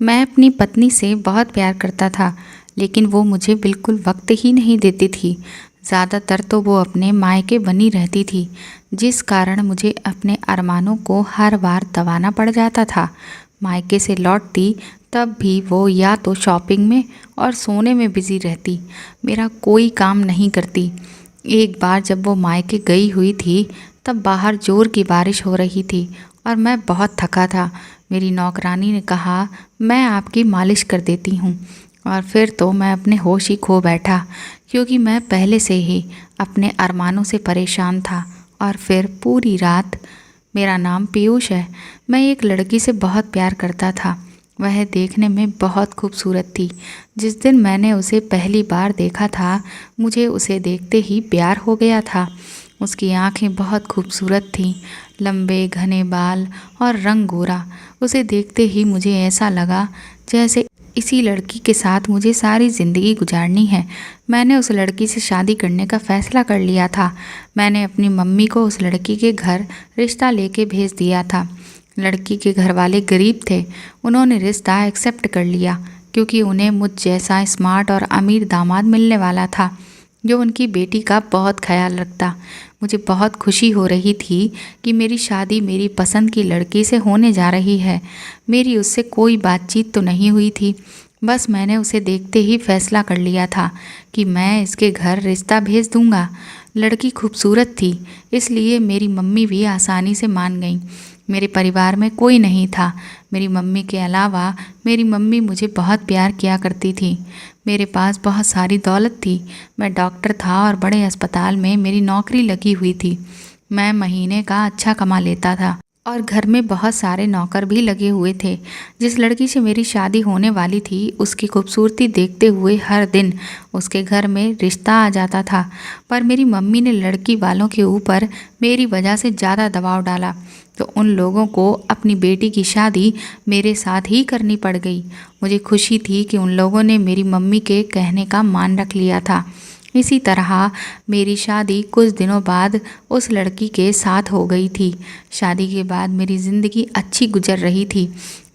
मैं अपनी पत्नी से बहुत प्यार करता था, लेकिन वो मुझे बिल्कुल वक्त ही नहीं देती थी। ज़्यादातर तो वो अपने मायके बनी रहती थी, जिस कारण मुझे अपने अरमानों को हर बार दबाना पड़ जाता था। मायके से लौटती तब भी वो या तो शॉपिंग में और सोने में बिजी रहती, मेरा कोई काम नहीं करती। एक बार जब वो मायके गई हुई थी, तब बाहर जोर की बारिश हो रही थी और मैं बहुत थका था। मेरी नौकरानी ने कहा, मैं आपकी मालिश कर देती हूँ। और फिर तो मैं अपने होश ही खो बैठा, क्योंकि मैं पहले से ही अपने अरमानों से परेशान था। और फिर पूरी रात। मेरा नाम पीयूष है। मैं एक लड़की से बहुत प्यार करता था। वह देखने में बहुत खूबसूरत थी। जिस दिन मैंने उसे पहली बार देखा था, मुझे उसे देखते ही प्यार हो गया था। उसकी आंखें बहुत खूबसूरत थीं, लंबे घने बाल और रंग गोरा। उसे देखते ही मुझे ऐसा लगा जैसे इसी लड़की के साथ मुझे सारी ज़िंदगी गुजारनी है। मैंने उस लड़की से शादी करने का फ़ैसला कर लिया था। मैंने अपनी मम्मी को उस लड़की के घर रिश्ता लेके भेज दिया था। लड़की के घर वाले गरीब थे। उन्होंने रिश्ता एक्सेप्ट कर लिया, क्योंकि उन्हें मुझ जैसा स्मार्ट और अमीर दामाद मिलने वाला था, जो उनकी बेटी का बहुत ख्याल रखता। मुझे बहुत खुशी हो रही थी कि मेरी शादी मेरी पसंद की लड़की से होने जा रही है। मेरी उससे कोई बातचीत तो नहीं हुई थी, बस मैंने उसे देखते ही फैसला कर लिया था कि मैं इसके घर रिश्ता भेज दूंगा। लड़की खूबसूरत थी, इसलिए मेरी मम्मी भी आसानी से मान गई। मेरे परिवार में कोई नहीं था मेरी मम्मी के अलावा। मेरी मम्मी मुझे बहुत प्यार किया करती थी। मेरे पास बहुत सारी दौलत थी। मैं डॉक्टर था और बड़े अस्पताल में मेरी नौकरी लगी हुई थी। मैं महीने का अच्छा कमा लेता था और घर में बहुत सारे नौकर भी लगे हुए थे। जिस लड़की से मेरी शादी होने वाली थी, उसकी खूबसूरती देखते हुए हर दिन उसके घर में रिश्ता आ जाता था। पर मेरी मम्मी ने लड़की वालों के ऊपर मेरी वजह से ज़्यादा दबाव डाला, तो उन लोगों को अपनी बेटी की शादी मेरे साथ ही करनी पड़ गई। मुझे खुशी थी कि उन लोगों ने मेरी मम्मी के कहने का मान रख लिया था। इसी तरह मेरी शादी कुछ दिनों बाद उस लड़की के साथ हो गई थी। शादी के बाद मेरी ज़िंदगी अच्छी गुजर रही थी।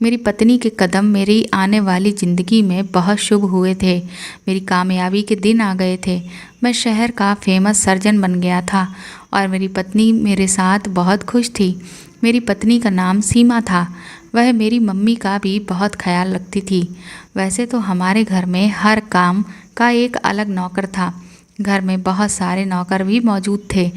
मेरी पत्नी के कदम मेरी आने वाली ज़िंदगी में बहुत शुभ हुए थे। मेरी कामयाबी के दिन आ गए थे। मैं शहर का फेमस सर्जन बन गया था और मेरी पत्नी मेरे साथ बहुत खुश थी। मेरी पत्नी का नाम सीमा था। वह मेरी मम्मी का भी बहुत ख्याल रखती थी। वैसे तो हमारे घर में हर काम का एक अलग नौकर था। घर में बहुत सारे नौकर भी मौजूद थे।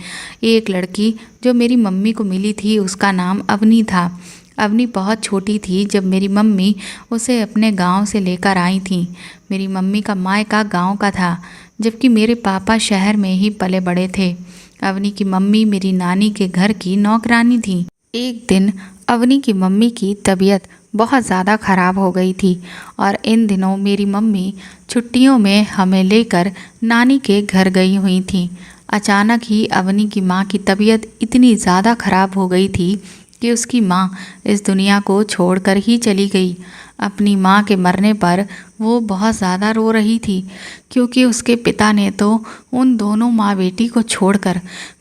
एक लड़की जो मेरी मम्मी को मिली थी, उसका नाम अवनी था। अवनी बहुत छोटी थी जब मेरी मम्मी उसे अपने गांव से लेकर आई थी। मेरी मम्मी का मायका गांव का था, जबकि मेरे पापा शहर में ही पले बड़े थे। अवनी की मम्मी मेरी नानी के घर की नौकरानी थी। एक दिन अवनी की मम्मी की तबीयत बहुत ज़्यादा ख़राब हो गई थी और इन दिनों मेरी मम्मी छुट्टियों में हमें लेकर नानी के घर गई हुई थी। अचानक ही अवनी की माँ की तबीयत इतनी ज़्यादा ख़राब हो गई थी कि उसकी माँ इस दुनिया को छोड़कर ही चली गई। अपनी माँ के मरने पर वो बहुत ज़्यादा रो रही थी, क्योंकि उसके पिता ने तो उन दोनों माँ बेटी को छोड़कर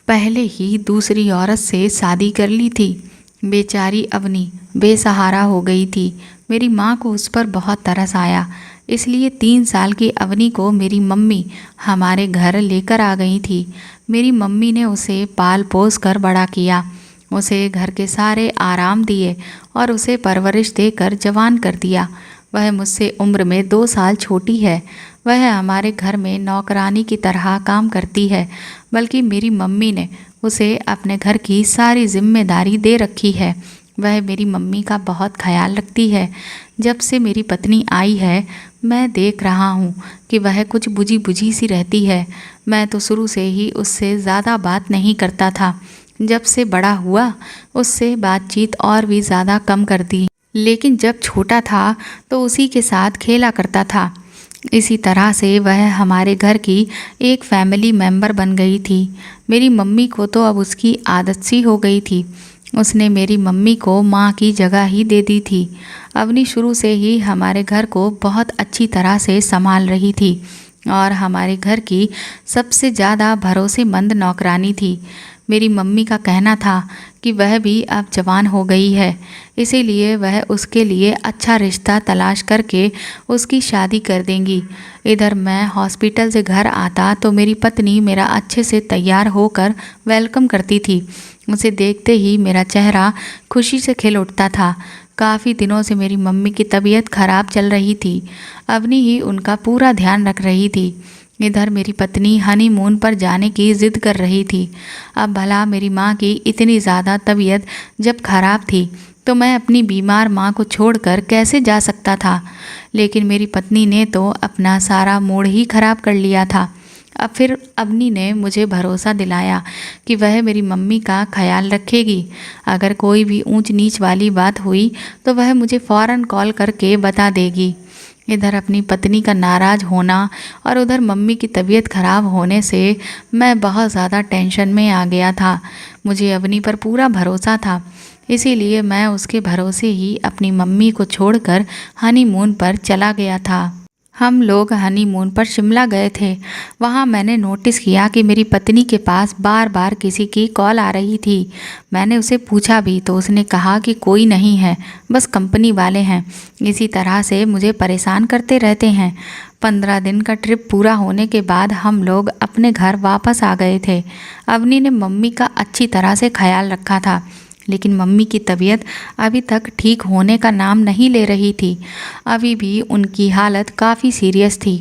पहले ही दूसरी औरत से शादी कर ली थी। बेचारी अवनी बेसहारा हो गई थी। मेरी माँ को उस पर बहुत तरस आया, इसलिए 3 साल की अवनी को मेरी मम्मी हमारे घर लेकर आ गई थी। मेरी मम्मी ने उसे पाल पोस कर बड़ा किया, उसे घर के सारे आराम दिए और उसे परवरिश देकर जवान कर दिया। वह मुझसे उम्र में 2 साल छोटी है। वह हमारे घर में नौकरानी की तरह काम करती है, बल्कि मेरी मम्मी ने उसे अपने घर की सारी जिम्मेदारी दे रखी है। वह मेरी मम्मी का बहुत ख्याल रखती है। जब से मेरी पत्नी आई है, मैं देख रहा हूँ कि वह कुछ बुझी बुझी सी रहती है। मैं तो शुरू से ही उससे ज़्यादा बात नहीं करता था। जब से बड़ा हुआ, उससे बातचीत और भी ज़्यादा कम कर दी, लेकिन जब छोटा था तो उसी के साथ खेला करता था। इसी तरह से वह हमारे घर की एक फैमिली मेंबर बन गई थी। मेरी मम्मी को तो अब उसकी आदत सी हो गई थी। उसने मेरी मम्मी को माँ की जगह ही दे दी थी। अवनी शुरू से ही हमारे घर को बहुत अच्छी तरह से संभाल रही थी और हमारे घर की सबसे ज़्यादा भरोसेमंद नौकरानी थी। मेरी मम्मी का कहना था कि वह भी अब जवान हो गई है, इसीलिए वह उसके लिए अच्छा रिश्ता तलाश करके उसकी शादी कर देंगी। इधर मैं हॉस्पिटल से घर आता तो मेरी पत्नी मेरा अच्छे से तैयार होकर वेलकम करती थी। उसे देखते ही मेरा चेहरा खुशी से खिल उठता था। काफ़ी दिनों से मेरी मम्मी की तबीयत खराब चल रही थी। अवनी ही उनका पूरा ध्यान रख रही थी। इधर मेरी पत्नी हनीमून पर जाने की ज़िद कर रही थी। अब भला मेरी माँ की इतनी ज़्यादा तबीयत जब खराब थी तो मैं अपनी बीमार माँ को छोड़कर कैसे जा सकता था। लेकिन मेरी पत्नी ने तो अपना सारा मूड ही खराब कर लिया था। अब फिर अवनी ने मुझे भरोसा दिलाया कि वह मेरी मम्मी का ख्याल रखेगी। अगर कोई भी ऊंच नीच वाली बात हुई तो वह मुझे फ़ौरन कॉल करके बता देगी। इधर अपनी पत्नी का नाराज़ होना और उधर मम्मी की तबीयत खराब होने से मैं बहुत ज़्यादा टेंशन में आ गया था। मुझे अवनी पर पूरा भरोसा था, इसीलिए मैं उसके भरोसे ही अपनी मम्मी को छोड़कर हनीमून पर चला गया था। हम लोग हनीमून पर शिमला गए थे। वहाँ मैंने नोटिस किया कि मेरी पत्नी के पास बार बार किसी की कॉल आ रही थी। मैंने उसे पूछा भी तो उसने कहा कि कोई नहीं है, बस कंपनी वाले हैं, इसी तरह से मुझे परेशान करते रहते हैं। 15 दिन का ट्रिप पूरा होने के बाद हम लोग अपने घर वापस आ गए थे। अवनी ने मम्मी का अच्छी तरह से ख्याल रखा था, लेकिन मम्मी की तबीयत अभी तक ठीक होने का नाम नहीं ले रही थी। अभी भी उनकी हालत काफ़ी सीरियस थी।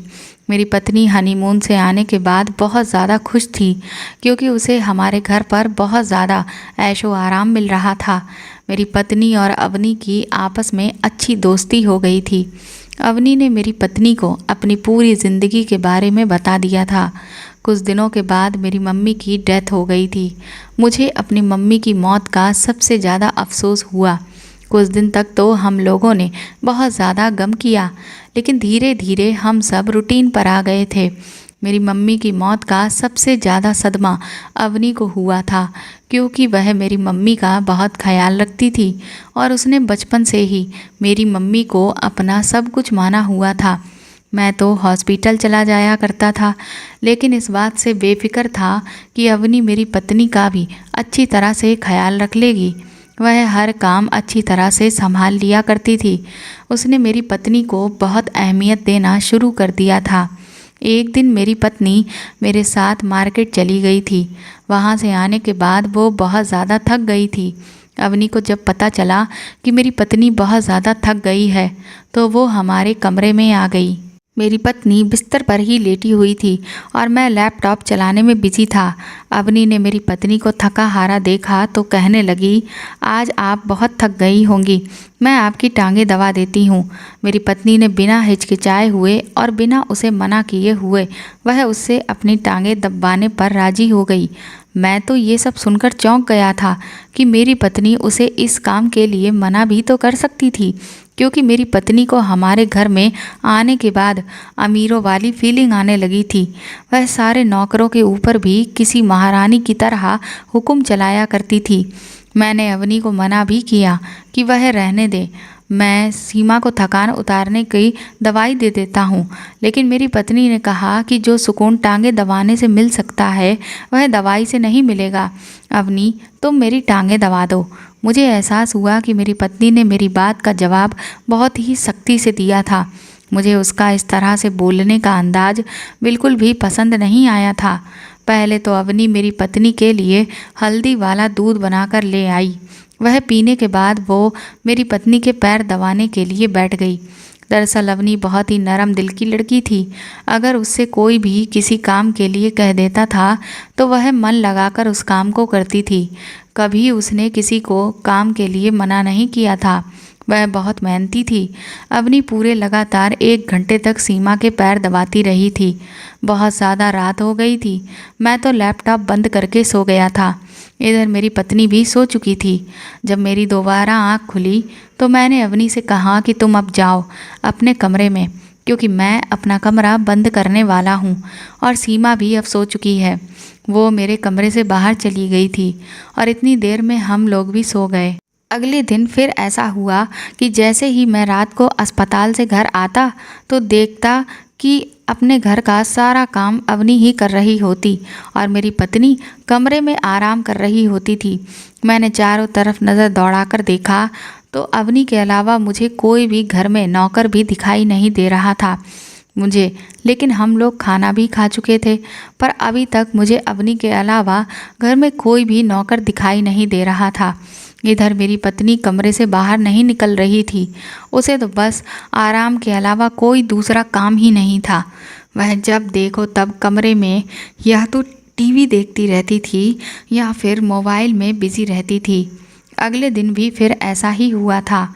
मेरी पत्नी हनीमून से आने के बाद बहुत ज़्यादा खुश थी, क्योंकि उसे हमारे घर पर बहुत ज़्यादा ऐशो आराम मिल रहा था। मेरी पत्नी और अवनी की आपस में अच्छी दोस्ती हो गई थी। अवनी ने मेरी पत्नी को अपनी पूरी ज़िंदगी के बारे में बता दिया था। कुछ दिनों के बाद मेरी मम्मी की डेथ हो गई थी। मुझे अपनी मम्मी की मौत का सबसे ज़्यादा अफसोस हुआ। कुछ दिन तक तो हम लोगों ने बहुत ज़्यादा गम किया, लेकिन धीरे धीरे हम सब रूटीन पर आ गए थे। मेरी मम्मी की मौत का सबसे ज़्यादा सदमा अवनी को हुआ था, क्योंकि वह मेरी मम्मी का बहुत ख्याल रखती थी और उसने बचपन से ही मेरी मम्मी को अपना सब कुछ माना हुआ था। मैं तो हॉस्पिटल चला जाया करता था, लेकिन इस बात से बेफिक्र था कि अवनी मेरी पत्नी का भी अच्छी तरह से ख्याल रख लेगी। वह हर काम अच्छी तरह से संभाल लिया करती थी। उसने मेरी पत्नी को बहुत अहमियत देना शुरू कर दिया था। एक दिन मेरी पत्नी मेरे साथ मार्केट चली गई थी। वहाँ से आने के बाद वो बहुत ज़्यादा थक गई थी। अवनी को जब पता चला कि मेरी पत्नी बहुत ज़्यादा थक गई है तो वो हमारे कमरे में आ गई। मेरी पत्नी बिस्तर पर ही लेटी हुई थी और मैं लैपटॉप चलाने में बिजी था। अवनी ने मेरी पत्नी को थका हारा देखा तो कहने लगी, आज आप बहुत थक गई होंगी, मैं आपकी टांगें दबा देती हूँ। मेरी पत्नी ने बिना हिचकिचाए हुए और बिना उसे मना किए हुए वह उससे अपनी टांगें दबाने पर राजी हो गई। मैं तो ये सब सुनकर चौंक गया था कि मेरी पत्नी उसे इस काम के लिए मना भी तो कर सकती थी, क्योंकि मेरी पत्नी को हमारे घर में आने के बाद अमीरों वाली फीलिंग आने लगी थी। वह सारे नौकरों के ऊपर भी किसी महारानी की तरह हुक्म चलाया करती थी। मैंने अवनी को मना भी किया कि वह रहने दे, मैं सीमा को थकान उतारने की दवाई दे देता हूँ, लेकिन मेरी पत्नी ने कहा कि जो सुकून टांगें दबाने से मिल सकता है वह दवाई से नहीं मिलेगा। अवनी, तुम मेरी टांगें दबा दो। मुझे एहसास हुआ कि मेरी पत्नी ने मेरी बात का जवाब बहुत ही सख्ती से दिया था। मुझे उसका इस तरह से बोलने का अंदाज बिल्कुल भी पसंद नहीं आया था। पहले तो अवनी मेरी पत्नी के लिए हल्दी वाला दूध बनाकर ले आई। वह पीने के बाद वो मेरी पत्नी के पैर दबाने के लिए बैठ गई। दरअसल अवनी बहुत ही नरम दिल की लड़की थी। अगर उससे कोई भी किसी काम के लिए कह देता था तो वह मन लगाकर उस काम को करती थी। कभी उसने किसी को काम के लिए मना नहीं किया था। वह बहुत मेहनती थी। अवनी पूरे लगातार 1 घंटे तक सीमा के पैर दबाती रही थी। बहुत ज़्यादा रात हो गई थी। मैं तो लैपटॉप बंद करके सो गया था। इधर मेरी पत्नी भी सो चुकी थी। जब मेरी दोबारा आँख खुली तो मैंने अवनी से कहा कि तुम अब जाओ अपने कमरे में, क्योंकि मैं अपना कमरा बंद करने वाला हूँ और सीमा भी अब सो चुकी है। वो मेरे कमरे से बाहर चली गई थी और इतनी देर में हम लोग भी सो गए। अगले दिन फिर ऐसा हुआ कि जैसे ही मैं रात को अस्पताल से घर आता तो देखता कि अपने घर का सारा काम अवनी ही कर रही होती और मेरी पत्नी कमरे में आराम कर रही होती थी। मैंने चारों तरफ नज़र दौड़ाकर देखा तो अवनी के अलावा मुझे कोई भी घर में नौकर भी दिखाई नहीं दे रहा था मुझे। लेकिन हम लोग खाना भी खा चुके थे, पर अभी तक मुझे अवनी के अलावा घर में कोई भी नौकर दिखाई नहीं दे रहा था। इधर मेरी पत्नी कमरे से बाहर नहीं निकल रही थी। उसे तो बस आराम के अलावा कोई दूसरा काम ही नहीं था। वह जब देखो तब कमरे में या तो टीवी देखती रहती थी या फिर मोबाइल में बिजी रहती थी। अगले दिन भी फिर ऐसा ही हुआ था।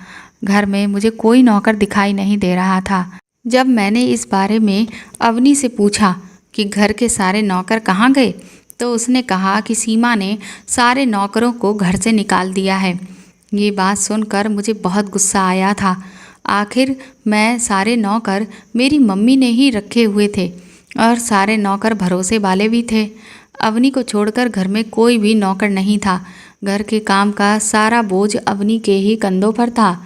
घर में मुझे कोई नौकर दिखाई नहीं दे रहा था। जब मैंने इस बारे में अवनी से पूछा कि घर के सारे नौकर कहाँ गए, तो उसने कहा कि सीमा ने सारे नौकरों को घर से निकाल दिया है। ये बात सुनकर मुझे बहुत गुस्सा आया था। आखिर मैं सारे नौकर मेरी मम्मी ने ही रखे हुए थे और सारे नौकर भरोसे वाले भी थे। अवनी को छोड़कर घर में कोई भी नौकर नहीं था। घर के काम का सारा बोझ अवनी के ही कंधों पर था।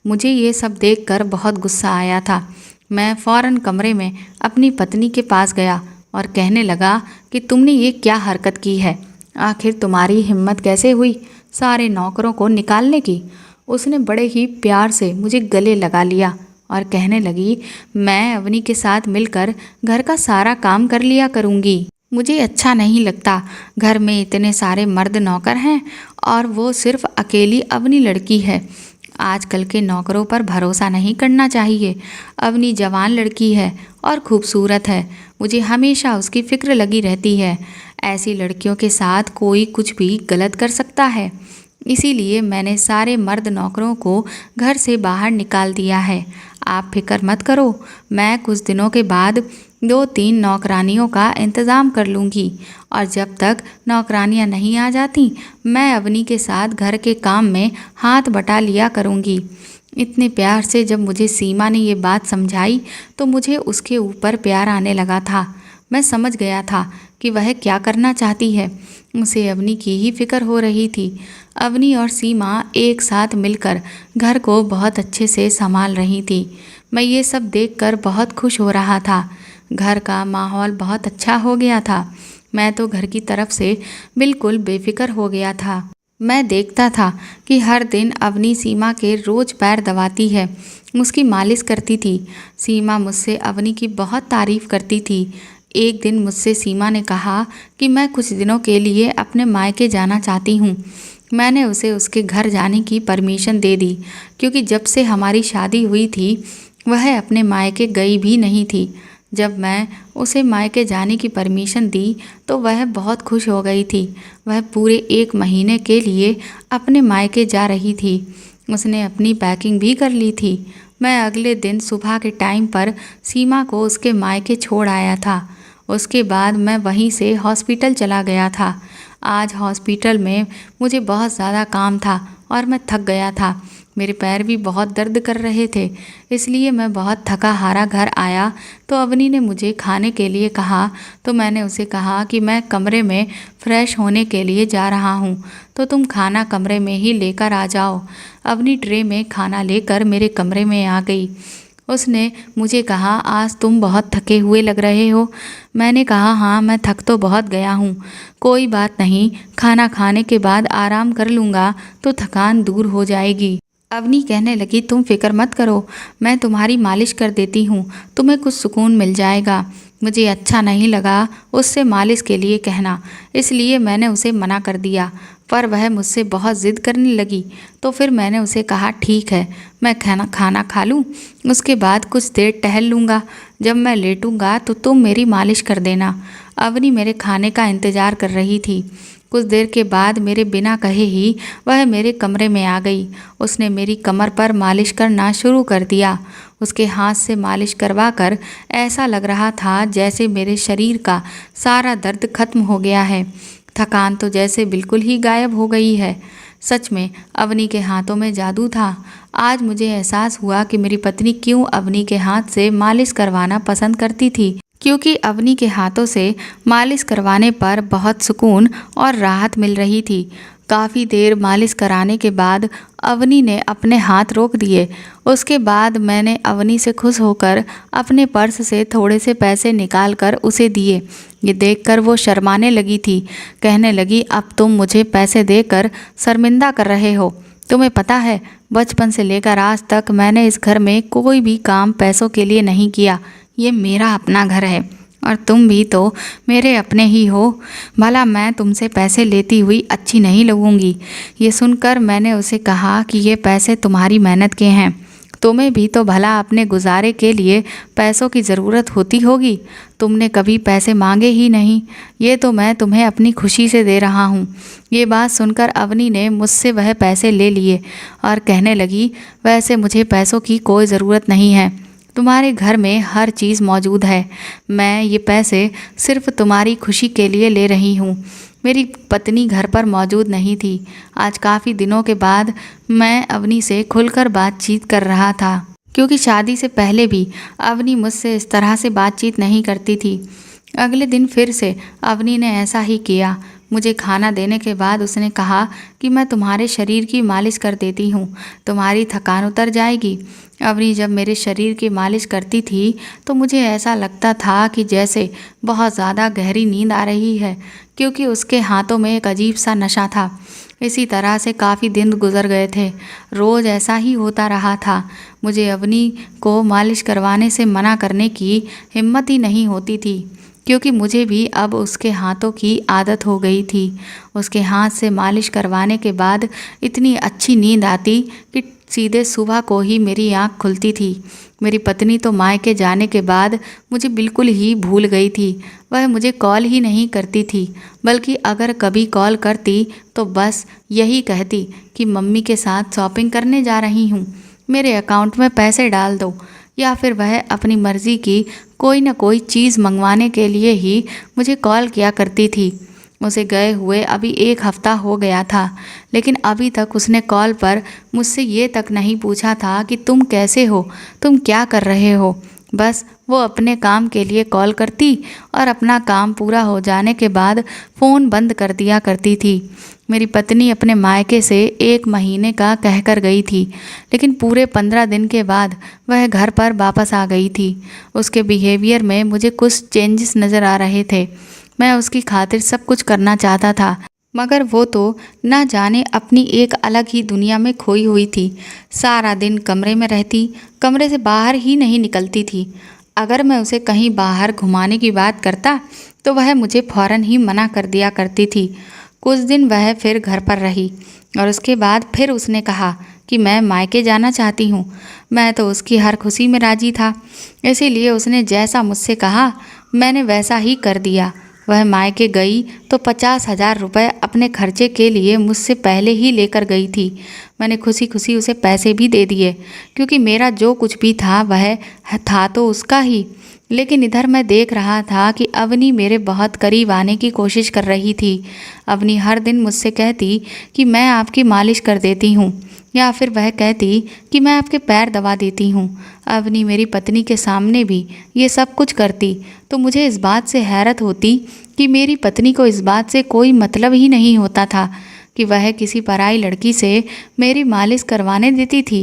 मुझे ये सब देखकर बहुत गुस्सा आया था। मैं फ़ौरन कमरे में अपनी पत्नी के पास गया और कहने लगा कि तुमने ये क्या हरकत की है? आखिर तुम्हारी हिम्मत कैसे हुई सारे नौकरों को निकालने की? उसने बड़े ही प्यार से मुझे गले लगा लिया और कहने लगी, मैं अवनी के साथ मिलकर घर का सारा काम कर लिया करूँगी। मुझे अच्छा नहीं लगता, घर में इतने सारे मर्द नौकर हैं और वो सिर्फ अकेली अवनी लड़की है। आजकल के नौकरों पर भरोसा नहीं करना चाहिए। अवनी जवान लड़की है और खूबसूरत है। मुझे हमेशा उसकी फ़िक्र लगी रहती है। ऐसी लड़कियों के साथ कोई कुछ भी गलत कर सकता है। इसीलिए मैंने सारे मर्द नौकरों को घर से बाहर निकाल दिया है। आप फिक्र मत करो, मैं कुछ दिनों के बाद 2-3 नौकरानियों का इंतज़ाम कर लूँगी और जब तक नौकरानियाँ नहीं आ जाती मैं अवनी के साथ घर के काम में हाथ बटा लिया करूँगी। इतने प्यार से जब मुझे सीमा ने ये बात समझाई तो मुझे उसके ऊपर प्यार आने लगा था। मैं समझ गया था कि वह क्या करना चाहती है। उसे अवनी की ही फिक्र हो रही थी। अवनी और सीमा एक साथ मिलकर घर को बहुत अच्छे से संभाल रही थी। मैं ये सब देखकर बहुत खुश हो रहा था। घर का माहौल बहुत अच्छा हो गया था। मैं तो घर की तरफ से बिल्कुल बेफिक्र हो गया था। मैं देखता था कि हर दिन अवनी सीमा के रोज़ पैर दबाती है, उसकी मालिश करती थी। सीमा मुझसे अवनी की बहुत तारीफ़ करती थी। एक दिन मुझसे सीमा ने कहा कि मैं कुछ दिनों के लिए अपने मायके जाना चाहती हूँ। मैंने उसे उसके घर जाने की परमिशन दे दी, क्योंकि जब से हमारी शादी हुई थी वह अपने मायके गई भी नहीं थी। जब मैं उसे मायके जाने की परमिशन दी तो वह बहुत खुश हो गई थी। वह पूरे 1 महीने के लिए अपने मायके जा रही थी। उसने अपनी पैकिंग भी कर ली थी। मैं अगले दिन सुबह के टाइम पर सीमा को उसके मायके छोड़ आया था। उसके बाद मैं वहीं से हॉस्पिटल चला गया था। आज हॉस्पिटल में मुझे बहुत ज़्यादा काम था और मैं थक गया था। मेरे पैर भी बहुत दर्द कर रहे थे, इसलिए मैं बहुत थका हारा घर आया तो अवनी ने मुझे खाने के लिए कहा। तो मैंने उसे कहा कि मैं कमरे में फ़्रेश होने के लिए जा रहा हूँ, तो तुम खाना कमरे में ही लेकर आ जाओ। अवनी ट्रे में खाना लेकर मेरे कमरे में आ गई। उसने मुझे कहा, आज तुम बहुत थके हुए लग रहे हो। मैंने कहा, हाँ मैं थक तो बहुत गया हूँ। कोई बात नहीं, खाना खाने के बाद आराम कर लूँगा तो थकान दूर हो जाएगी। अवनी कहने लगी, तुम फिक्र मत करो, मैं तुम्हारी मालिश कर देती हूँ, तुम्हें कुछ सुकून मिल जाएगा। मुझे अच्छा नहीं लगा उससे मालिश के लिए कहना, इसलिए मैंने उसे मना कर दिया। पर वह मुझसे बहुत ज़िद करने लगी, तो फिर मैंने उसे कहा, ठीक है मैं खाना खा लूँ, उसके बाद कुछ देर टहल लूँगा। जब मैं लेटूँगा तो तुम मेरी मालिश कर देना। अवनी मेरे खाने का इंतज़ार कर रही थी। कुछ देर के बाद मेरे बिना कहे ही वह मेरे कमरे में आ गई। उसने मेरी कमर पर मालिश करना शुरू कर दिया। उसके हाथ से मालिश करवा कर ऐसा लग रहा था जैसे मेरे शरीर का सारा दर्द खत्म हो गया है। थकान तो जैसे बिल्कुल ही गायब हो गई है। सच में अवनी के हाथों में जादू था। आज मुझे एहसास हुआ कि मेरी पत्नी क्यों अवनी के हाथ से मालिश करवाना पसंद करती थी, क्योंकि अवनी के हाथों से मालिश करवाने पर बहुत सुकून और राहत मिल रही थी। काफ़ी देर मालिश कराने के बाद अवनी ने अपने हाथ रोक दिए। उसके बाद मैंने अवनी से खुश होकर अपने पर्स से थोड़े से पैसे निकालकर उसे दिए। ये देखकर वो शर्माने लगी थी। कहने लगी, अब तुम मुझे पैसे देकर शर्मिंदा कर रहे हो। तुम्हें पता है, बचपन से लेकर आज तक मैंने इस घर में कोई भी काम पैसों के लिए नहीं किया। ये मेरा अपना घर है और तुम भी तो मेरे अपने ही हो। भला मैं तुमसे पैसे लेती हुई अच्छी नहीं लगूंगी। ये सुनकर मैंने उसे कहा कि ये पैसे तुम्हारी मेहनत के हैं। तुम्हें भी तो भला अपने गुजारे के लिए पैसों की ज़रूरत होती होगी। तुमने कभी पैसे मांगे ही नहीं। ये तो मैं तुम्हें अपनी खुशी से दे रहा हूँ। ये बात सुनकर अवनी ने मुझसे वह पैसे ले लिए और कहने लगी, वैसे मुझे पैसों की कोई ज़रूरत नहीं है। तुम्हारे घर में हर चीज़ मौजूद है। मैं ये पैसे सिर्फ तुम्हारी खुशी के लिए ले रही हूँ। मेरी पत्नी घर पर मौजूद नहीं थी। आज काफ़ी दिनों के बाद मैं अवनी से खुलकर बातचीत कर रहा था, क्योंकि शादी से पहले भी अवनी मुझसे इस तरह से बातचीत नहीं करती थी। अगले दिन फिर से अवनी ने ऐसा ही किया। मुझे खाना देने के बाद उसने कहा कि मैं तुम्हारे शरीर की मालिश कर देती हूँ, तुम्हारी थकान उतर जाएगी। अवनी जब मेरे शरीर की मालिश करती थी तो मुझे ऐसा लगता था कि जैसे बहुत ज़्यादा गहरी नींद आ रही है, क्योंकि उसके हाथों में एक अजीब सा नशा था। इसी तरह से काफ़ी दिन गुजर गए थे। रोज़ ऐसा ही होता रहा था। मुझे अवनी को मालिश करवाने से मना करने की हिम्मत ही नहीं होती थी, क्योंकि मुझे भी अब उसके हाथों की आदत हो गई थी। उसके हाथ से मालिश करवाने के बाद इतनी अच्छी नींद आती कि सीधे सुबह को ही मेरी आँख खुलती थी। मेरी पत्नी तो मायके जाने के बाद मुझे बिल्कुल ही भूल गई थी। वह मुझे कॉल ही नहीं करती थी, बल्कि अगर कभी कॉल करती तो बस यही कहती कि मम्मी के साथ शॉपिंग करने जा रही हूँ, मेरे अकाउंट में पैसे डाल दो। या फिर वह अपनी मर्ज़ी की कोई न कोई चीज़ मंगवाने के लिए ही मुझे कॉल किया करती थी। उसे गए हुए अभी 1 हफ़्ता हो गया था, लेकिन अभी तक उसने कॉल पर मुझसे ये तक नहीं पूछा था कि तुम कैसे हो, तुम क्या कर रहे हो। बस वो अपने काम के लिए कॉल करती और अपना काम पूरा हो जाने के बाद फ़ोन बंद कर दिया करती थी। मेरी पत्नी अपने मायके से 1 महीने का कहकर गई थी, लेकिन पूरे 15 दिन के बाद वह घर पर वापस आ गई थी। उसके बिहेवियर में मुझे कुछ चेंजेस नज़र आ रहे थे। मैं उसकी खातिर सब कुछ करना चाहता था, मगर वो तो ना जाने अपनी एक अलग ही दुनिया में खोई हुई थी। सारा दिन कमरे में रहती, कमरे से बाहर ही नहीं निकलती थी। अगर मैं उसे कहीं बाहर घुमाने की बात करता तो वह मुझे फ़ौरन ही मना कर दिया करती थी। कुछ दिन वह फिर घर पर रही और उसके बाद फिर उसने कहा कि मैं मायके जाना चाहती हूँ। मैं तो उसकी हर खुशी में राजी था, इसीलिए उसने जैसा मुझसे कहा मैंने वैसा ही कर दिया। वह मायके गई तो 50,000 रुपये अपने खर्चे के लिए मुझसे पहले ही लेकर गई थी। मैंने खुशी खुशी उसे पैसे भी दे दिए, क्योंकि मेरा जो कुछ भी था वह था तो उसका ही। लेकिन इधर मैं देख रहा था कि अवनी मेरे बहुत करीब आने की कोशिश कर रही थी। अवनी हर दिन मुझसे कहती कि मैं आपकी मालिश कर देती हूँ, या फिर वह कहती कि मैं आपके पैर दबा देती हूँ। अवनी मेरी पत्नी के सामने भी ये सब कुछ करती तो मुझे इस बात से हैरत होती कि मेरी पत्नी को इस बात से कोई मतलब ही नहीं होता था कि वह किसी पराई लड़की से मेरी मालिश करवाने देती थी।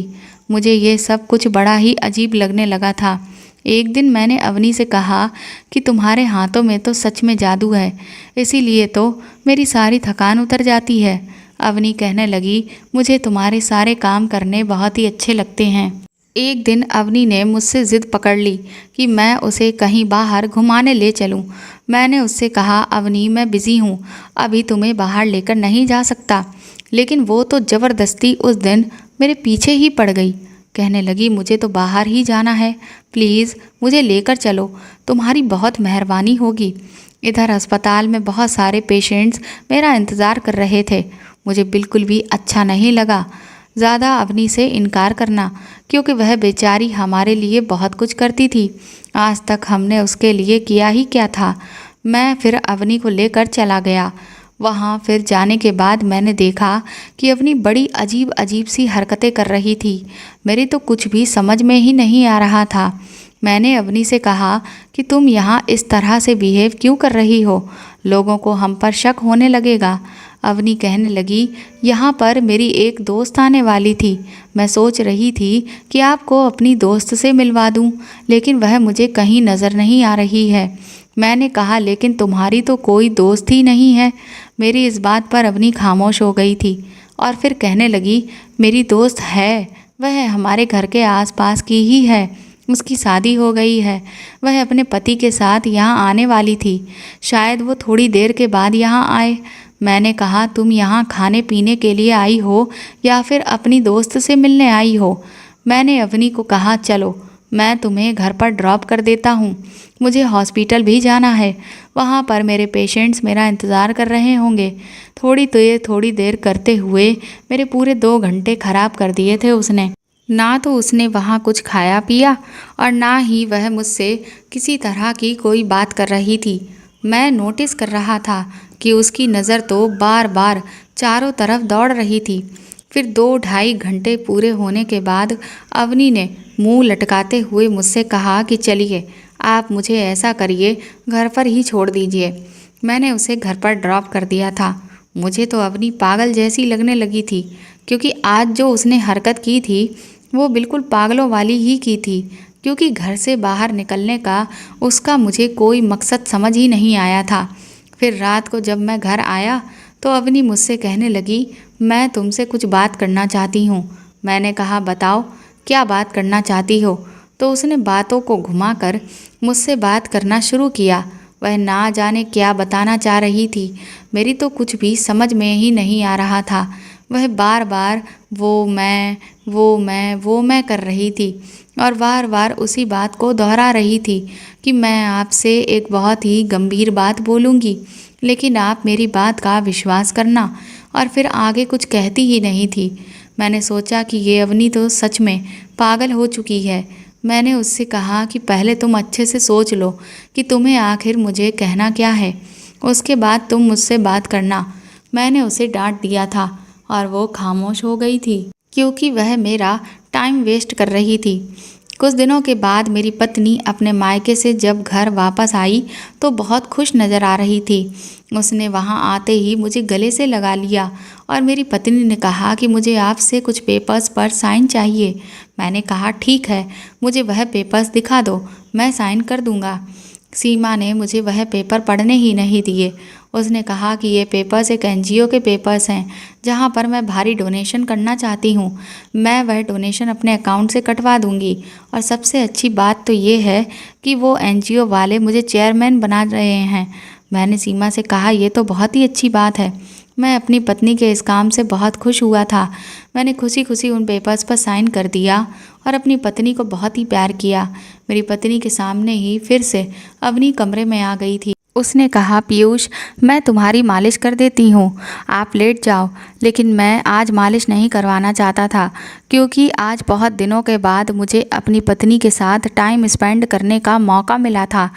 मुझे ये सब कुछ बड़ा ही अजीब लगने लगा था। एक दिन मैंने अवनी से कहा कि तुम्हारे हाथों में तो सच में जादू है, इसीलिए तो मेरी सारी थकान उतर जाती है। अवनी कहने लगी, मुझे तुम्हारे सारे काम करने बहुत ही अच्छे लगते हैं। एक दिन अवनी ने मुझसे ज़िद पकड़ ली कि मैं उसे कहीं बाहर घुमाने ले चलूं। मैंने उससे कहा, अवनी मैं बिज़ी हूं, अभी तुम्हें बाहर लेकर नहीं जा सकता। लेकिन वो तो ज़बरदस्ती उस दिन मेरे पीछे ही पड़ गई। कहने लगी, मुझे तो बाहर ही जाना है, प्लीज़ मुझे लेकर चलो, तुम्हारी बहुत मेहरबानी होगी। इधर अस्पताल में बहुत सारे पेशेंट्स मेरा इंतज़ार कर रहे थे। मुझे बिल्कुल भी अच्छा नहीं लगा ज़्यादा अवनी से इनकार करना, क्योंकि वह बेचारी हमारे लिए बहुत कुछ करती थी। आज तक हमने उसके लिए किया ही क्या था। मैं फिर अवनी को लेकर चला गया। वहाँ फिर जाने के बाद मैंने देखा कि अवनी बड़ी अजीब अजीब सी हरकतें कर रही थी। मेरी तो कुछ भी समझ में ही नहीं आ रहा था। मैंने अवनी से कहा कि तुम यहाँ इस तरह से बिहेव क्यों कर रही हो, लोगों को हम पर शक होने लगेगा। अवनी कहने लगी, यहाँ पर मेरी एक दोस्त आने वाली थी। मैं सोच रही थी कि आपको अपनी दोस्त से मिलवा दूँ, लेकिन वह मुझे कहीं नज़र नहीं आ रही है। मैंने कहा, लेकिन तुम्हारी तो कोई दोस्त ही नहीं है। मेरी इस बात पर अवनी खामोश हो गई थी और फिर कहने लगी, मेरी दोस्त है, वह हमारे घर के आसपास की ही है। उसकी शादी हो गई है। वह अपने पति के साथ यहाँ आने वाली थी। शायद वो थोड़ी देर के बाद यहाँ आए। मैंने कहा, तुम यहाँ खाने पीने के लिए आई हो या फिर अपनी दोस्त से मिलने आई हो? मैंने अवनी को कहा, चलो मैं तुम्हें घर पर ड्रॉप कर देता हूँ। मुझे हॉस्पिटल भी जाना है। वहाँ पर मेरे पेशेंट्स मेरा इंतज़ार कर रहे होंगे। थोड़ी देर करते हुए मेरे पूरे 2 घंटे ख़राब कर दिए थे उसने। ना तो उसने वहाँ कुछ खाया पिया और ना ही वह मुझसे किसी तरह की कोई बात कर रही थी। मैं नोटिस कर रहा था कि उसकी नज़र तो बार बार चारों तरफ दौड़ रही थी। फिर 2-2.5 घंटे पूरे होने के बाद अवनी ने मुंह लटकाते हुए मुझसे कहा कि चलिए, आप मुझे ऐसा करिए, घर पर ही छोड़ दीजिए। मैंने उसे घर पर ड्रॉप कर दिया था। मुझे तो अवनी पागल जैसी लगने लगी थी, क्योंकि आज जो उसने हरकत की थी वो बिल्कुल पागलों वाली ही की थी। क्योंकि घर से बाहर निकलने का उसका मुझे कोई मकसद समझ ही नहीं आया था। फिर रात को जब मैं घर आया तो अवनी मुझसे कहने लगी, मैं तुमसे कुछ बात करना चाहती हूँ। मैंने कहा, बताओ क्या बात करना चाहती हो? तो उसने बातों को घुमाकर मुझसे बात करना शुरू किया। वह ना जाने क्या बताना चाह रही थी। मेरी तो कुछ भी समझ में ही नहीं आ रहा था। वह बार बार वो मैं कर रही थी और बार बार उसी बात को दोहरा रही थी कि मैं आपसे एक बहुत ही गंभीर बात बोलूँगी, लेकिन आप मेरी बात का विश्वास करना। और फिर आगे कुछ कहती ही नहीं थी। मैंने सोचा कि ये अवनी तो सच में पागल हो चुकी है। मैंने उससे कहा कि पहले तुम अच्छे से सोच लो कि तुम्हें आखिर मुझे कहना क्या है, उसके बाद तुम मुझसे बात करना। मैंने उसे डांट दिया था और वो खामोश हो गई थी, क्योंकि वह मेरा टाइम वेस्ट कर रही थी। कुछ दिनों के बाद मेरी पत्नी अपने मायके से जब घर वापस आई तो बहुत खुश नज़र आ रही थी। उसने वहां आते ही मुझे गले से लगा लिया और मेरी पत्नी ने कहा कि मुझे आपसे कुछ पेपर्स पर साइन चाहिए। मैंने कहा, ठीक है, मुझे वह पेपर्स दिखा दो, मैं साइन कर दूंगा। सीमा ने मुझे वह पेपर पढ़ने ही नहीं दिए। उसने कहा कि ये पेपर्स एक एनजीओ के पेपर्स हैं, जहां पर मैं भारी डोनेशन करना चाहती हूं। मैं वह डोनेशन अपने अकाउंट से कटवा दूंगी और सबसे अच्छी बात तो ये है कि वो एनजीओ वाले मुझे चेयरमैन बना रहे हैं। मैंने सीमा से कहा, ये तो बहुत ही अच्छी बात है। मैं अपनी पत्नी के इस काम से बहुत खुश हुआ था। मैंने खुशी खुशी उन पेपर्स पर साइन कर दिया और अपनी पत्नी को बहुत ही प्यार किया। मेरी पत्नी के सामने ही फिर से अवनी कमरे में आ गई थी। उसने कहा, पीयूष, मैं तुम्हारी मालिश कर देती हूँ, आप लेट जाओ। लेकिन मैं आज मालिश नहीं करवाना चाहता था, क्योंकि आज बहुत दिनों के बाद मुझे अपनी पत्नी के साथ टाइम स्पेंड करने का मौका मिला था।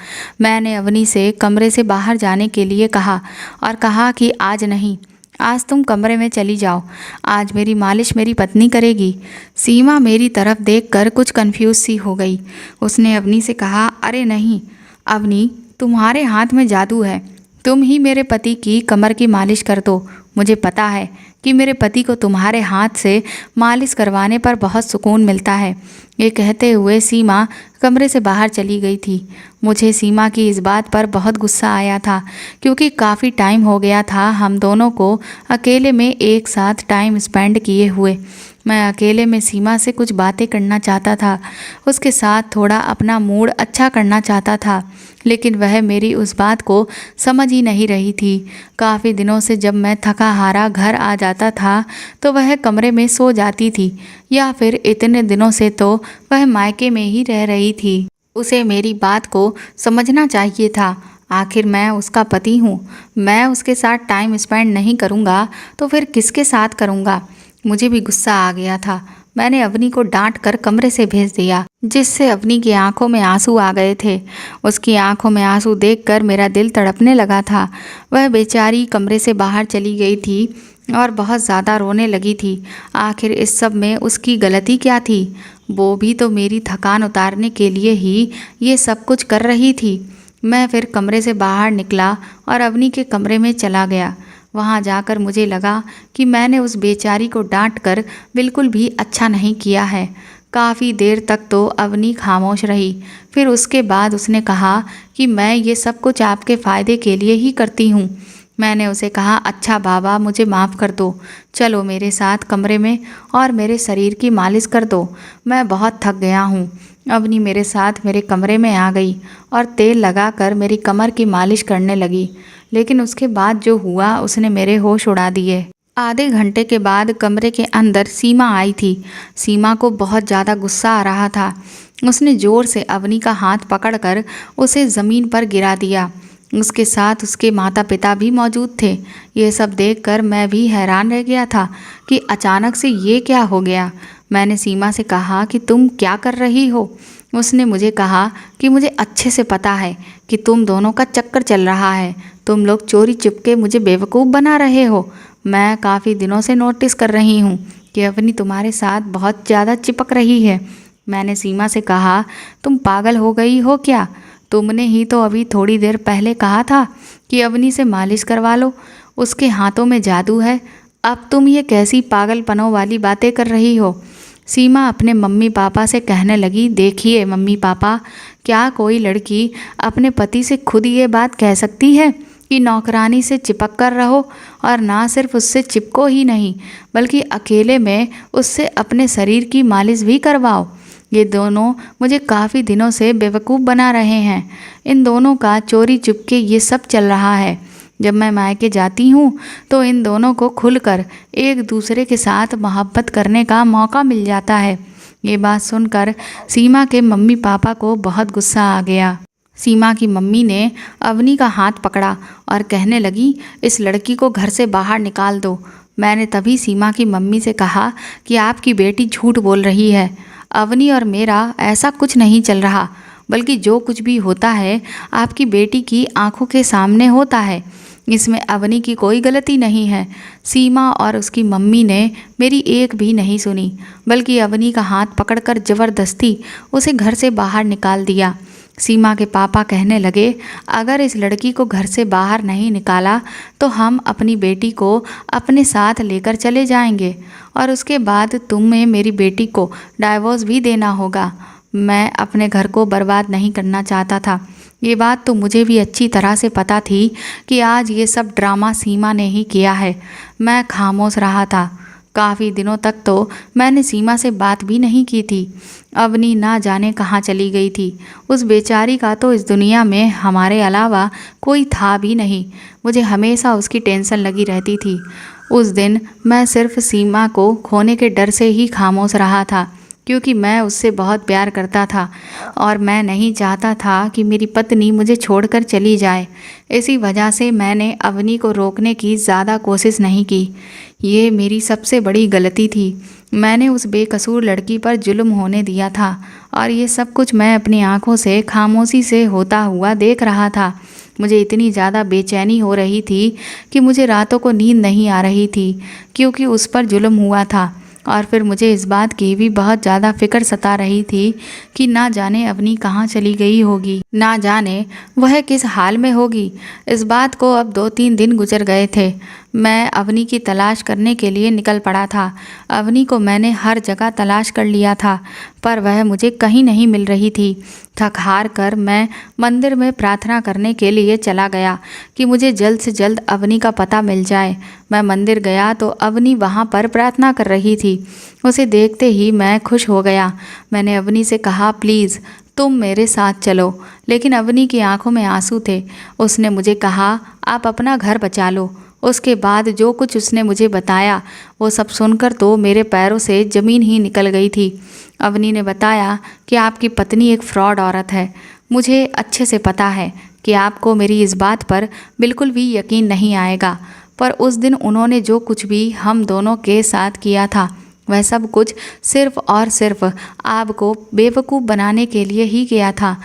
मैंने अवनी से कमरे से बाहर जाने के लिए कहा और कहा कि आज नहीं, आज तुम कमरे में चली जाओ। आज मेरी मालिश मेरी पत्नी करेगी। सीमा मेरी तरफ देखकर कुछ कंफ्यूज सी हो गई। उसने अवनी से कहा, अरे नहीं अवनी, तुम्हारे हाथ में जादू है। तुम ही मेरे पति की कमर की मालिश कर दो। मुझे पता है कि मेरे पति को तुम्हारे हाथ से मालिश करवाने पर बहुत सुकून मिलता है। ये कहते हुए सीमा कमरे से बाहर चली गई थी। मुझे सीमा की इस बात पर बहुत गुस्सा आया था, क्योंकि काफ़ी टाइम हो गया था हम दोनों को अकेले में एक साथ टाइम स्पेंड किए हुए। मैं अकेले में सीमा से कुछ बातें करना चाहता था, उसके साथ थोड़ा अपना मूड अच्छा करना चाहता था, लेकिन वह मेरी उस बात को समझ ही नहीं रही थी। काफ़ी दिनों से जब मैं थका हारा घर आ जाता था तो वह कमरे में सो जाती थी, या फिर इतने दिनों से तो वह मायके में ही रह रही थी। उसे मेरी बात को समझना चाहिए था। आखिर मैं उसका पति हूँ। मैं उसके साथ टाइम स्पेंड नहीं करूँगा तो फिर किसके साथ करूँगा? मुझे भी गुस्सा आ गया था। मैंने अवनी को डांट कर कमरे से भेज दिया, जिससे अवनी की आंखों में आंसू आ गए थे। उसकी आंखों में आंसू देखकर मेरा दिल तड़पने लगा था। वह बेचारी कमरे से बाहर चली गई थी और बहुत ज़्यादा रोने लगी थी। आखिर इस सब में उसकी गलती क्या थी? वो भी तो मेरी थकान उतारने के लिए ही ये सब कुछ कर रही थी। मैं फिर कमरे से बाहर निकला और अवनी के कमरे में चला गया। वहाँ जाकर मुझे लगा कि मैंने उस बेचारी को डांट कर बिल्कुल भी अच्छा नहीं किया है। काफ़ी देर तक तो अवनी खामोश रही। फिर उसके बाद उसने कहा कि मैं ये सब कुछ आपके फ़ायदे के लिए ही करती हूँ। मैंने उसे कहा, अच्छा बाबा, मुझे माफ़ कर दो, चलो मेरे साथ कमरे में और मेरे शरीर की मालिश कर दो, मैं बहुत थक गया हूँ। अवनी मेरे साथ मेरे कमरे में आ गई और तेल लगाकर मेरी कमर की मालिश करने लगी। लेकिन उसके बाद जो हुआ उसने मेरे होश उड़ा दिए। आधे घंटे के बाद कमरे के अंदर सीमा आई थी। सीमा को बहुत ज़्यादा गुस्सा आ रहा था। उसने ज़ोर से अवनी का हाथ पकड़कर उसे ज़मीन पर गिरा दिया। उसके साथ उसके माता पिता भी मौजूद थे। ये सब देखकर मैं भी हैरान रह गया था कि अचानक से ये क्या हो गया। मैंने सीमा से कहा कि तुम क्या कर रही हो। उसने मुझे कहा कि मुझे अच्छे से पता है कि तुम दोनों का चक्कर चल रहा है, तुम लोग चोरी चुपके मुझे बेवकूफ़ बना रहे हो। मैं काफ़ी दिनों से नोटिस कर रही हूँ कि अवनी तुम्हारे साथ बहुत ज़्यादा चिपक रही है। मैंने सीमा से कहा, तुम पागल हो गई हो क्या? तुमने ही तो अभी थोड़ी देर पहले कहा था कि अवनी से मालिश करवा लो, उसके हाथों में जादू है। अब तुम ये कैसी पागलपनों वाली बातें कर रही हो? सीमा अपने मम्मी पापा से कहने लगी, देखिए मम्मी पापा, क्या कोई लड़की अपने पति से खुद ये बात कह सकती है कि नौकरानी से चिपक कर रहो, और ना सिर्फ उससे चिपको ही नहीं बल्कि अकेले में उससे अपने शरीर की मालिश भी करवाओ। ये दोनों मुझे काफ़ी दिनों से बेवकूफ़ बना रहे हैं। इन दोनों का चोरी चुपके ये सब चल रहा है। जब मैं मायके जाती हूँ तो इन दोनों को खुलकर एक दूसरे के साथ मोहब्बत करने का मौका मिल जाता है। ये बात सुनकर सीमा के मम्मी पापा को बहुत गुस्सा आ गया। सीमा की मम्मी ने अवनी का हाथ पकड़ा और कहने लगी, इस लड़की को घर से बाहर निकाल दो। मैंने तभी सीमा की मम्मी से कहा कि आपकी बेटी झूठ बोल रही है। अवनी और मेरा ऐसा कुछ नहीं चल रहा, बल्कि जो कुछ भी होता है आपकी बेटी की आंखों के सामने होता है। इसमें अवनी की कोई गलती नहीं है। सीमा और उसकी मम्मी ने मेरी एक भी नहीं सुनी, बल्कि अवनी का हाथ पकड़कर ज़बरदस्ती उसे घर से बाहर निकाल दिया। सीमा के पापा कहने लगे, अगर इस लड़की को घर से बाहर नहीं निकाला तो हम अपनी बेटी को अपने साथ लेकर चले जाएंगे और उसके बाद तुम्हें मेरी बेटी को डाइवोर्स भी देना होगा। मैं अपने घर को बर्बाद नहीं करना चाहता था। ये बात तो मुझे भी अच्छी तरह से पता थी कि आज ये सब ड्रामा सीमा ने ही किया है। मैं खामोश रहा था। काफ़ी दिनों तक तो मैंने सीमा से बात भी नहीं की थी। अवनी ना जाने कहाँ चली गई थी। उस बेचारी का तो इस दुनिया में हमारे अलावा कोई था भी नहीं। मुझे हमेशा उसकी टेंशन लगी रहती थी। उस दिन मैं सिर्फ सीमा को खोने के डर से ही खामोश रहा था, क्योंकि मैं उससे बहुत प्यार करता था और मैं नहीं चाहता था कि मेरी पत्नी मुझे छोड़कर चली जाए। इसी वजह से मैंने अवनी को रोकने की ज़्यादा कोशिश नहीं की। ये मेरी सबसे बड़ी गलती थी। मैंने उस बेकसूर लड़की पर जुल्म होने दिया था और ये सब कुछ मैं अपनी आंखों से खामोशी से होता हुआ देख रहा था। मुझे इतनी ज़्यादा बेचैनी हो रही थी कि मुझे रातों को नींद नहीं आ रही थी, क्योंकि उस पर जुल्म हुआ था। और फिर मुझे इस बात की भी बहुत ज़्यादा फिक्र सता रही थी कि ना जाने अवनी कहाँ चली गई होगी, ना जाने वह किस हाल में होगी। इस बात को अब 2-3 दिन गुजर गए थे। मैं अवनी की तलाश करने के लिए निकल पड़ा था। अवनी को मैंने हर जगह तलाश कर लिया था, पर वह मुझे कहीं नहीं मिल रही थी। थक हार कर मैं मंदिर में प्रार्थना करने के लिए चला गया कि मुझे जल्द से जल्द अवनी का पता मिल जाए। मैं मंदिर गया तो अवनी वहाँ पर प्रार्थना कर रही थी। उसे देखते ही मैं खुश हो गया। मैंने अवनी से कहा, प्लीज़ तुम मेरे साथ चलो, लेकिन अवनी की आंखों में आंसू थे। उसने मुझे कहा, आप अपना घर बचा लो। उसके बाद जो कुछ उसने मुझे बताया वो सब सुनकर तो मेरे पैरों से ज़मीन ही निकल गई थी। अवनी ने बताया कि आपकी पत्नी एक फ्रॉड औरत है। मुझे अच्छे से पता है कि आपको मेरी इस बात पर बिल्कुल भी यकीन नहीं आएगा, पर उस दिन उन्होंने जो कुछ भी हम दोनों के साथ किया था वह सब कुछ सिर्फ़ और सिर्फ आपको बेवकूफ़ बनाने के लिए ही किया था।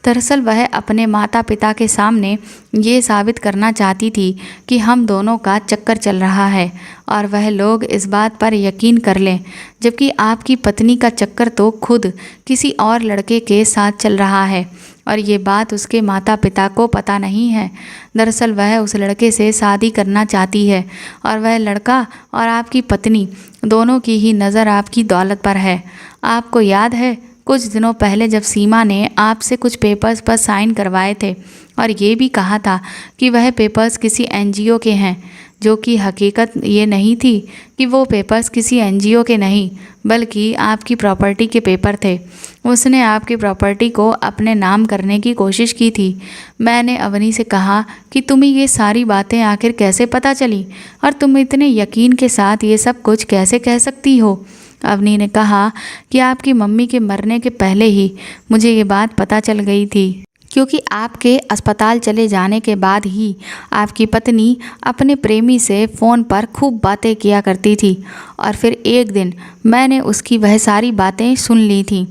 दरअसल वह अपने माता पिता के सामने ये साबित करना चाहती थी कि हम दोनों का चक्कर चल रहा है और वह लोग इस बात पर यकीन कर लें, जबकि आपकी पत्नी का चक्कर तो खुद किसी और लड़के के साथ चल रहा है और ये बात उसके माता पिता को पता नहीं है। दरअसल वह उस लड़के से शादी करना चाहती है और वह लड़का और आपकी पत्नी दोनों की ही नज़र आपकी दौलत पर है। आपको याद है कुछ दिनों पहले जब सीमा ने आपसे कुछ पेपर्स पर साइन करवाए थे और ये भी कहा था कि वह पेपर्स किसी एनजीओ के हैं, जो कि हकीकत ये नहीं थी कि वो पेपर्स किसी एनजीओ के नहीं बल्कि आपकी प्रॉपर्टी के पेपर थे। उसने आपकी प्रॉपर्टी को अपने नाम करने की कोशिश की थी। मैंने अवनी से कहा कि तुम्हें ये सारी बातें आखिर कैसे पता चली और तुम इतने यकीन के साथ ये सब कुछ कैसे कह सकती हो। अवनी ने कहा कि आपकी मम्मी के मरने के पहले ही मुझे ये बात पता चल गई थी, क्योंकि आपके अस्पताल चले जाने के बाद ही आपकी पत्नी अपने प्रेमी से फ़ोन पर खूब बातें किया करती थी और फिर एक दिन मैंने उसकी वह सारी बातें सुन ली थी।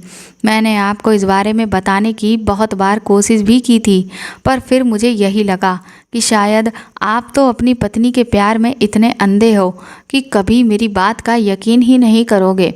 मैंने आपको इस बारे में बताने की बहुत बार कोशिश भी की थी, पर फिर मुझे यही लगा कि शायद आप तो अपनी पत्नी के प्यार में इतने अंधे हो कि कभी मेरी बात का यकीन ही नहीं करोगे।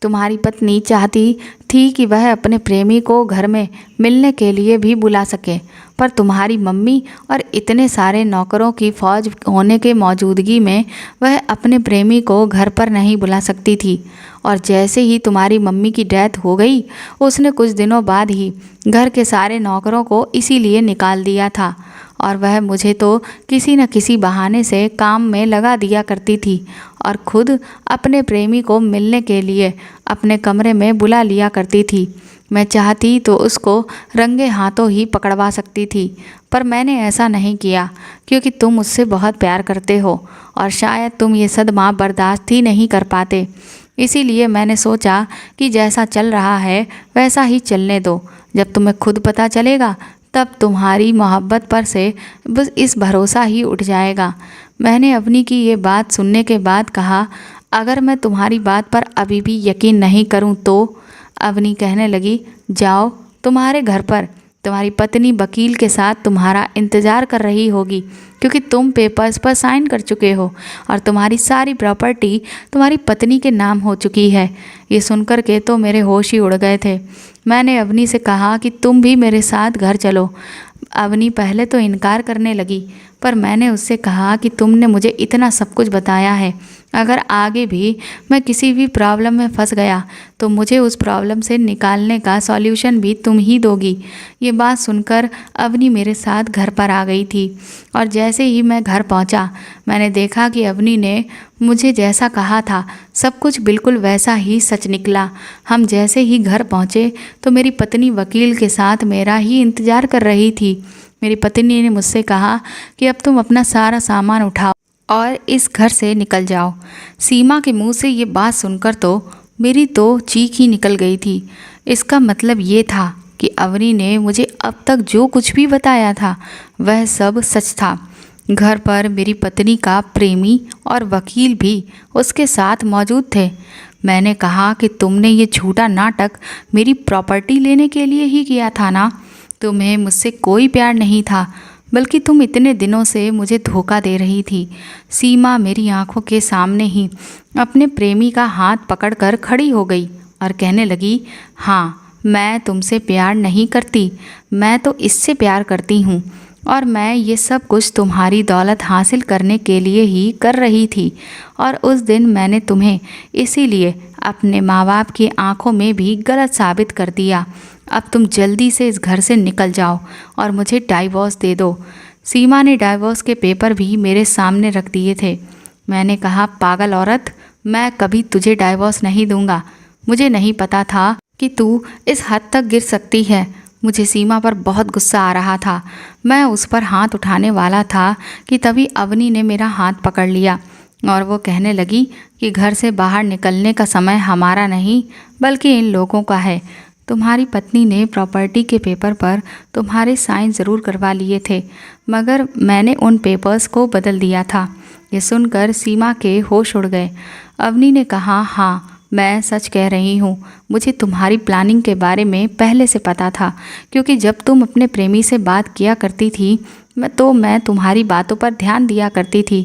तुम्हारी पत्नी चाहती थी कि वह अपने प्रेमी को घर में मिलने के लिए भी बुला सके, पर तुम्हारी मम्मी और इतने सारे नौकरों की फौज होने के मौजूदगी में वह अपने प्रेमी को घर पर नहीं बुला सकती थी। और जैसे ही तुम्हारी मम्मी की डेथ हो गई, उसने कुछ दिनों बाद ही घर के सारे नौकरों को इसीलिए निकाल दिया था और वह मुझे तो किसी न किसी बहाने से काम में लगा दिया करती थी और खुद अपने प्रेमी को मिलने के लिए अपने कमरे में बुला लिया करती थी। मैं चाहती तो उसको रंगे हाथों ही पकड़वा सकती थी, पर मैंने ऐसा नहीं किया क्योंकि तुम उससे बहुत प्यार करते हो और शायद तुम ये सदमा बर्दाश्त ही नहीं कर पाते। इसीलिए मैंने सोचा कि जैसा चल रहा है वैसा ही चलने दो। जब तुम्हें खुद पता चलेगा तब तुम्हारी मोहब्बत पर से बस इस भरोसा ही उठ जाएगा। मैंने अवनी की ये बात सुनने के बाद कहा, अगर मैं तुम्हारी बात पर अभी भी यकीन नहीं करूं तो? अवनी कहने लगी, जाओ, तुम्हारे घर पर तुम्हारी पत्नी वकील के साथ तुम्हारा इंतज़ार कर रही होगी, क्योंकि तुम पेपर्स पर साइन कर चुके हो और तुम्हारी सारी प्रॉपर्टी तुम्हारी पत्नी के नाम हो चुकी है। ये सुनकर के तो मेरे होश ही उड़ गए थे। मैंने अवनी से कहा कि तुम भी मेरे साथ घर चलो। अवनी पहले तो इनकार करने लगी, पर मैंने उससे कहा कि तुमने मुझे इतना सब कुछ बताया है, अगर आगे भी मैं किसी भी प्रॉब्लम में फंस गया तो मुझे उस प्रॉब्लम से निकालने का सॉल्यूशन भी तुम ही दोगी। ये बात सुनकर अवनी मेरे साथ घर पर आ गई थी और जैसे ही मैं घर पहुंचा, मैंने देखा कि अवनी ने मुझे जैसा कहा था सब कुछ बिल्कुल वैसा ही सच निकला। हम जैसे ही घर पहुंचे तो मेरी पत्नी वकील के साथ मेरा ही इंतज़ार कर रही थी। मेरी पत्नी ने मुझसे कहा कि अब तुम अपना सारा सामान उठाओ और इस घर से निकल जाओ। सीमा के मुंह से ये बात सुनकर तो मेरी तो चीख ही निकल गई थी। इसका मतलब ये था कि अवनी ने मुझे अब तक जो कुछ भी बताया था वह सब सच था। घर पर मेरी पत्नी का प्रेमी और वकील भी उसके साथ मौजूद थे। मैंने कहा कि तुमने ये झूठा नाटक मेरी प्रॉपर्टी लेने के लिए ही किया था ना? तुम्हें मुझसे कोई प्यार नहीं था, बल्कि तुम इतने दिनों से मुझे धोखा दे रही थी। सीमा मेरी आंखों के सामने ही अपने प्रेमी का हाथ पकड़कर खड़ी हो गई और कहने लगी, हाँ, मैं तुमसे प्यार नहीं करती, मैं तो इससे प्यार करती हूँ और मैं ये सब कुछ तुम्हारी दौलत हासिल करने के लिए ही कर रही थी। और उस दिन मैंने तुम्हें इसीलिए अपने माँ बाप की आंखों में भी गलत साबित कर दिया। अब तुम जल्दी से इस घर से निकल जाओ और मुझे डाइवोर्स दे दो। सीमा ने डाइवोर्स के पेपर भी मेरे सामने रख दिए थे। मैंने कहा, पागल औरत, मैं कभी तुझे डाइवोर्स नहीं दूंगा। मुझे नहीं पता था कि तू इस हद तक गिर सकती है। मुझे सीमा पर बहुत गुस्सा आ रहा था। मैं उस पर हाथ उठाने वाला था कि तभी अवनी ने मेरा हाथ पकड़ लिया और वो कहने लगी कि घर से बाहर निकलने का समय हमारा नहीं बल्कि इन लोगों का है। तुम्हारी पत्नी ने प्रॉपर्टी के पेपर पर तुम्हारे साइन ज़रूर करवा लिए थे, मगर मैंने उन पेपर्स को बदल दिया था। ये सुनकर सीमा के होश उड़ गए। अवनी ने कहा, हाँ, मैं सच कह रही हूँ, मुझे तुम्हारी प्लानिंग के बारे में पहले से पता था, क्योंकि जब तुम अपने प्रेमी से बात किया करती थी मैं तुम्हारी बातों पर ध्यान दिया करती थी,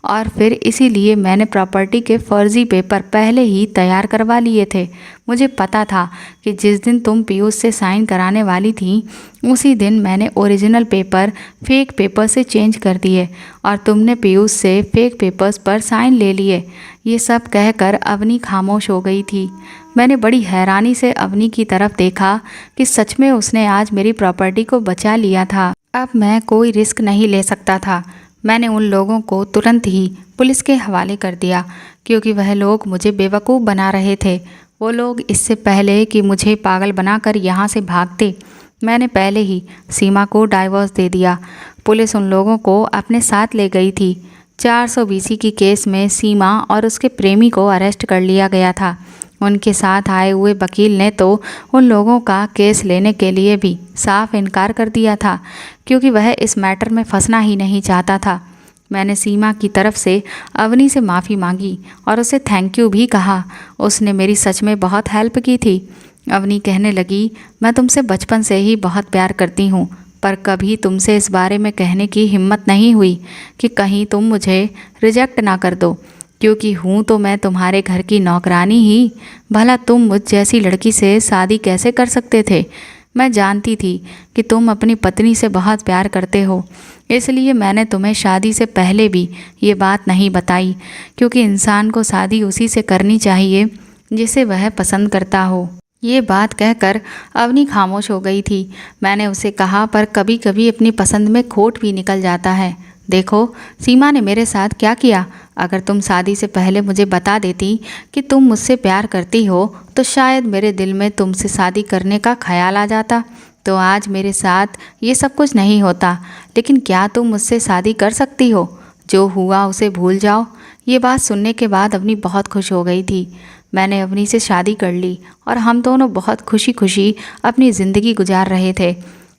और फिर इसीलिए मैंने प्रॉपर्टी के फर्जी पेपर पहले ही तैयार करवा लिए थे। मुझे पता था कि जिस दिन तुम पीयूष से साइन कराने वाली थी उसी दिन मैंने ओरिजिनल पेपर फेक पेपर से चेंज कर दिए और तुमने पीयूष से फेक पेपर्स पर साइन ले लिए। ये सब कहकर अवनी खामोश हो गई थी। मैंने बड़ी हैरानी से अवनी की तरफ देखा कि सच में उसने आज मेरी प्रॉपर्टी को बचा लिया था। अब मैं कोई रिस्क नहीं ले सकता था। मैंने उन लोगों को तुरंत ही पुलिस के हवाले कर दिया, क्योंकि वह लोग मुझे बेवकूफ़ बना रहे थे। वो लोग इससे पहले कि मुझे पागल बनाकर यहाँ से भागते, मैंने पहले ही सीमा को डाइवोर्स दे दिया। पुलिस उन लोगों को अपने साथ ले गई थी। 420 की केस में सीमा और उसके प्रेमी को अरेस्ट कर लिया गया था। उनके साथ आए हुए वकील ने तो उन लोगों का केस लेने के लिए भी साफ इनकार कर दिया था, क्योंकि वह इस मैटर में फंसना ही नहीं चाहता था। मैंने सीमा की तरफ से अवनी से माफ़ी मांगी और उसे थैंक यू भी कहा। उसने मेरी सच में बहुत हेल्प की थी। अवनी कहने लगी, मैं तुमसे बचपन से ही बहुत प्यार करती हूँ, पर कभी तुमसे इस बारे में कहने की हिम्मत नहीं हुई कि कहीं तुम मुझे रिजेक्ट ना कर दो, क्योंकि हूँ तो मैं तुम्हारे घर की नौकरानी ही। भला तुम मुझ जैसी लड़की से शादी कैसे कर सकते थे? मैं जानती थी कि तुम अपनी पत्नी से बहुत प्यार करते हो, इसलिए मैंने तुम्हें शादी से पहले भी ये बात नहीं बताई, क्योंकि इंसान को शादी उसी से करनी चाहिए जिसे वह पसंद करता हो। ये बात कहकर अवनी खामोश हो गई थी। मैंने उसे कहा, पर कभी कभी अपनी पसंद में खोट भी निकल जाता है। देखो, सीमा ने मेरे साथ क्या किया। अगर तुम शादी से पहले मुझे बता देती कि तुम मुझसे प्यार करती हो तो शायद मेरे दिल में तुमसे शादी करने का ख्याल आ जाता, तो आज मेरे साथ ये सब कुछ नहीं होता। लेकिन क्या तुम मुझसे शादी कर सकती हो? जो हुआ उसे भूल जाओ। ये बात सुनने के बाद अवनी बहुत खुश हो गई थी। मैंने अवनी से शादी कर ली और हम दोनों बहुत खुशी खुशी अपनी ज़िंदगी गुजार रहे थे।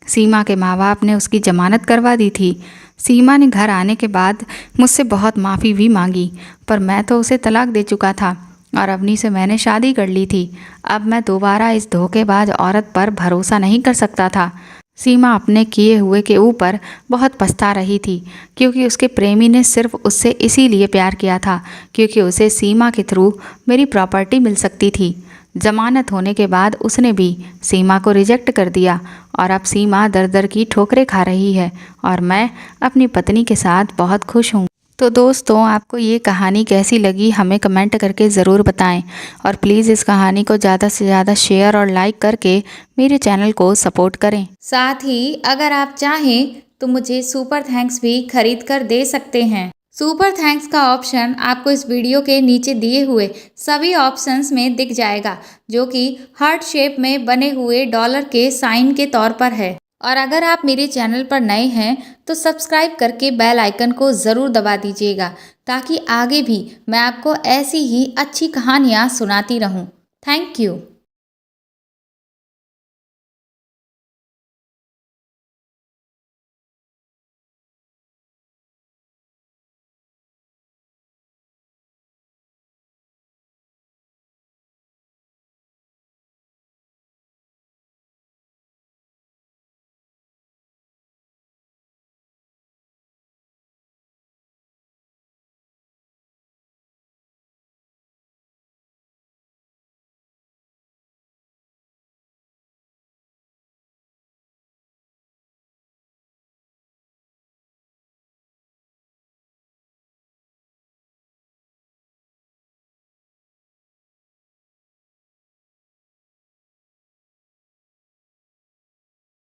सीमा के माँ बाप ने उसकी ज़मानत करवा दी थी। सीमा ने घर आने के बाद मुझसे बहुत माफ़ी भी मांगी, पर मैं तो उसे तलाक दे चुका था और अवनी से मैंने शादी कर ली थी। अब मैं दोबारा इस धोखेबाज औरत पर भरोसा नहीं कर सकता था। सीमा अपने किए हुए के ऊपर बहुत पछता रही थी, क्योंकि उसके प्रेमी ने सिर्फ उससे इसीलिए प्यार किया था क्योंकि उसे सीमा के थ्रू मेरी प्रॉपर्टी मिल सकती थी। जमानत होने के बाद उसने भी सीमा को रिजेक्ट कर दिया और अब सीमा दर दर की ठोकरें खा रही है और मैं अपनी पत्नी के साथ बहुत खुश हूँ। तो दोस्तों, आपको ये कहानी कैसी लगी हमें कमेंट करके ज़रूर बताएं और प्लीज़ इस कहानी को ज़्यादा से ज़्यादा शेयर और लाइक करके मेरे चैनल को सपोर्ट करें। साथ ही अगर आप चाहें तो मुझे सुपर थैंक्स भी खरीद कर दे सकते हैं। सुपर थैंक्स का ऑप्शन आपको इस वीडियो के नीचे दिए हुए सभी ऑप्शंस में दिख जाएगा, जो कि हार्ट शेप में बने हुए डॉलर के साइन के तौर पर है। और अगर आप मेरे चैनल पर नए हैं तो सब्सक्राइब करके बेल आइकन को ज़रूर दबा दीजिएगा, ताकि आगे भी मैं आपको ऐसी ही अच्छी कहानियाँ सुनाती रहूँ। Thank you.